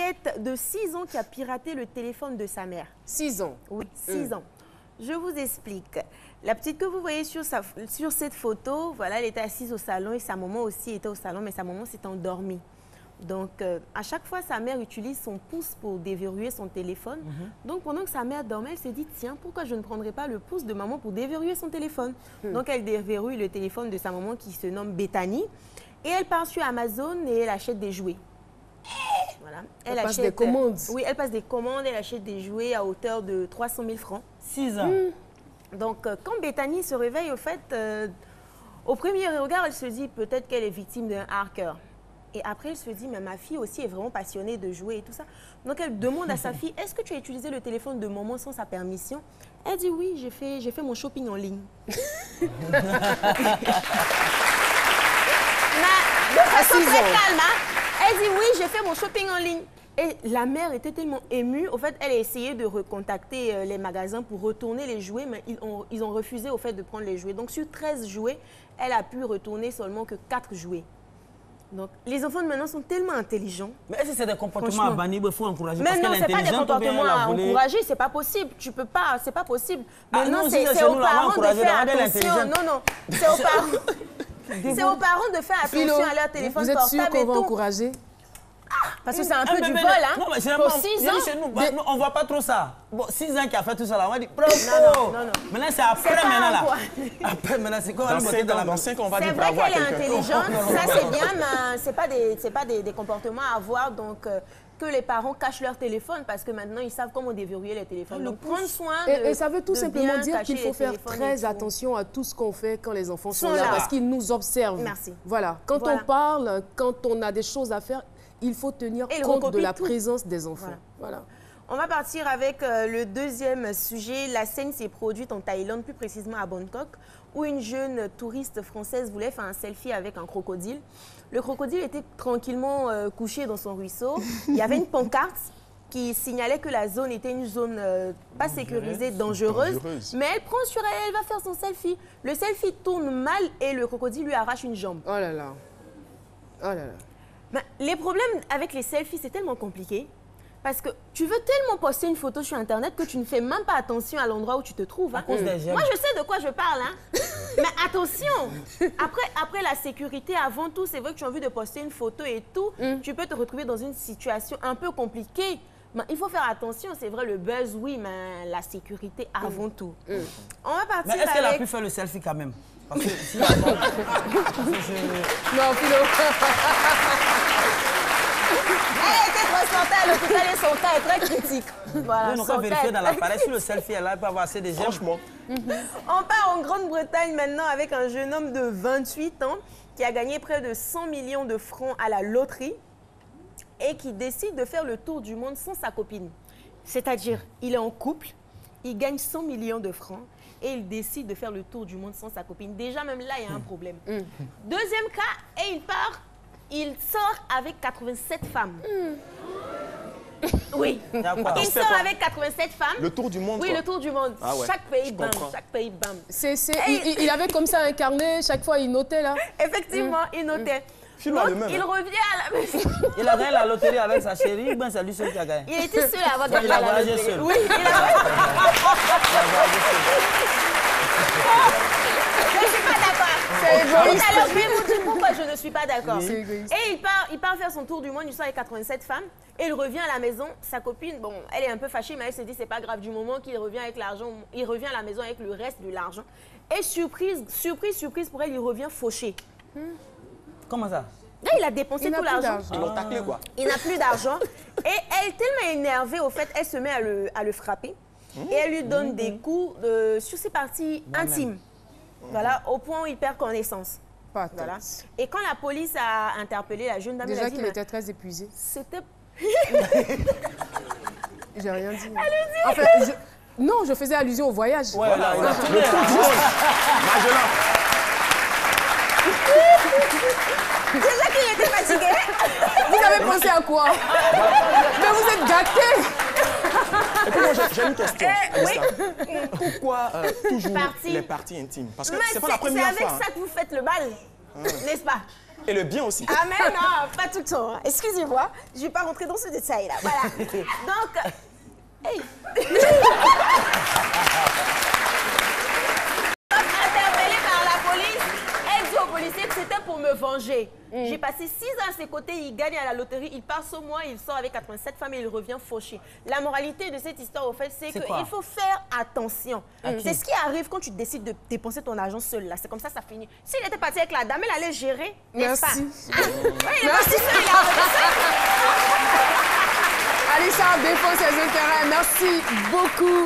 fillette de 6 ans qui a piraté le téléphone de sa mère. 6 ans? Oui, 6 ans. Je vous explique. La petite que vous voyez sur cette photo, voilà, elle était assise au salon et sa maman aussi était au salon, mais sa maman s'est endormie. Donc, à chaque fois, sa mère utilise son pouce pour déverrouiller son téléphone. Donc, pendant que sa mère dormait, elle s'est dit, tiens, pourquoi je ne prendrais pas le pouce de maman pour déverrouiller son téléphone? Donc, elle déverrouille le téléphone de sa maman qui se nomme Bethany. Et elle part sur Amazon et elle achète des jouets. Voilà. Elle passe des commandes. Oui, elle passe des commandes, elle achète des jouets à hauteur de 300 000 francs. 6 ans. Donc, quand Bethany se réveille, au fait, au premier regard, elle se dit peut-être qu'elle est victime d'un hacker. Et après, elle se dit, mais ma fille aussi est vraiment passionnée de jouer et tout ça. Donc, elle demande à sa fille, est-ce que tu as utilisé le téléphone de maman sans sa permission? Elle dit, oui, j'ai fait mon shopping en ligne. De façon très calme, hein? Elle dit, oui, j'ai fait mon shopping en ligne. Et la mère était tellement émue. Au fait, elle a essayé de recontacter les magasins pour retourner les jouets, mais ils ont refusé au fait de prendre les jouets. Donc, sur 13 jouets, elle a pu retourner seulement que 4 jouets. Donc, les enfants de maintenant sont tellement intelligents. Mais est-ce que c'est des comportements à bannir? Il faut encourager. Mais non, c'est pas des comportements à encourager, c'est pas possible. Tu peux pas, c'est pas possible. Maintenant, c'est aux parents de faire attention. Non, non, c'est aux parents. C'est aux parents de faire attention à leur téléphone portable. Vous êtes sûr qu'on va encourager? Parce que c'est un peu du vol, hein? Non, mais pour 6 ans. Chez nous, on ne voit pas trop ça. Bon, 6 ans qui a fait tout ça, là, on va dire bravo. Non, non. Maintenant, c'est après maintenant, là. Après maintenant, c'est quoi? Dans 5 ans, on va dire bravo à quelqu'un. C'est vrai qu'elle est intelligente, ça c'est bien, mais ce n'est pas des comportements à avoir. Donc, que les parents cachent leur téléphone parce que maintenant, ils savent comment déverrouiller les téléphones. Donc, prendre soin de Et ça veut tout simplement dire qu'il faut faire très attention à tout ce qu'on fait quand les enfants sont là, parce qu'ils nous observent. Merci. Voilà. Quand on parle, quand on a des choses à faire, il faut tenir compte de la présence des enfants. Voilà. On va partir avec le deuxième sujet. La scène s'est produite en Thaïlande, plus précisément à Bangkok, où une jeune touriste française voulait faire un selfie avec un crocodile. Le crocodile était tranquillement couché dans son ruisseau. Il y avait une pancarte qui signalait que la zone était une zone pas sécurisée, dangereuse. Mais elle prend sur elle, elle va faire son selfie. Le selfie tourne mal et le crocodile lui arrache une jambe. Oh là là. Oh là là. Ben, les problèmes avec les selfies, c'est tellement compliqué. Parce que tu veux tellement poster une photo sur Internet que tu ne fais même pas attention à l'endroit où tu te trouves. Hein. Moi, je sais de quoi je parle. Hein. Mais attention, après la sécurité, avant tout, c'est vrai que tu as envie de poster une photo et tout. Tu peux te retrouver dans une situation un peu compliquée. Mais il faut faire attention, c'est vrai, le buzz, oui, mais la sécurité avant tout. On va partir avec... Mais est-ce qu'elle a pu faire le selfie quand même? Parce que si Non, Philo. Elle était transportée à l'hôpital et son cas est très critique. Voilà, on va vérifier dans l'appareil sur le selfie, elle peut avoir assez de j'aime. Franchement. On part en Grande-Bretagne maintenant avec un jeune homme de 28 ans qui a gagné près de 100 millions de francs à la loterie et qui décide de faire le tour du monde sans sa copine. C'est-à-dire, il est en couple, il gagne 100 millions de francs et il décide de faire le tour du monde sans sa copine. Déjà, même là, il y a un problème. Deuxième cas, et il sort avec 87 femmes. Oui, il sort avec 87 femmes. Le tour du monde. Oui, quoi. le tour du monde. Ah ouais, chaque pays, bam, comprends. chaque pays, bam. Il avait comme ça un carnet, chaque fois il notait là. Effectivement, il notait. Donc, il revient à la maison. Il a gagné la loterie avec sa chérie, ben c'est lui seul qui a gagné. Il était seul à avoir gagné il a la voyagé loterie. seul. Oui, il a voyagé seul. Je ne suis pas d'accord. C'est égoïste. Alors, je vais vous dire pourquoi je ne suis pas d'accord. C'est égoïste. Et il part faire son tour du monde, il sort avec 87 femmes. Et il revient à la maison, sa copine, bon, elle est un peu fâchée, mais elle se dit, c'est pas grave, du moment qu'il revient avec l'argent, il revient à la maison avec le reste de l'argent. Et surprise pour elle, il revient fauché. Comment ça? Là, il a dépensé tout l'argent. Ils l'ont taclé, quoi. Il n'a plus d'argent. Et elle, tellement énervée, au fait, elle se met à le frapper. Et elle lui donne des coups sur ses parties intimes. Voilà, au point où il perd connaissance. Voilà. Et quand la police a interpellé la jeune dame, déjà qu'il était très épuisé. C'était... J'ai rien dit. Enfin, non, je faisais allusion au voyage. Ouais, voilà, Le tour du monde. Magellan. Déjà qu'il était fatigué. Vous avez pensé à quoi? Mais vous êtes gâtés. Et puis moi, j'ai une question. Oui. Pourquoi toujours les parties intimes? Parce que c'est pas la première fois. C'est avec ça que vous faites le bal, n'est-ce pas? Et le bien aussi. Ah mais non, pas tout le temps. Hein. Excusez-moi, je ne vais pas rentrer dans ce détail-là. Voilà. Donc, hey. Interpellée par la police, elle dit aux policiers que c'était pour me venger. J'ai passé 6 ans à ses côtés, il gagne à la loterie, il part ce mois, il sort avec 87 femmes et il revient fauché. La moralité de cette histoire, au fait, c'est qu'il faut faire attention. C'est ce qui arrive quand tu décides de dépenser ton argent seul, là. C'est comme ça finit. S'il était parti avec la dame, elle allait gérer, n'est-ce pas? Merci. Oui, il est parti seul, il a revenu seul. Alissa défend ses intérêts. Merci beaucoup.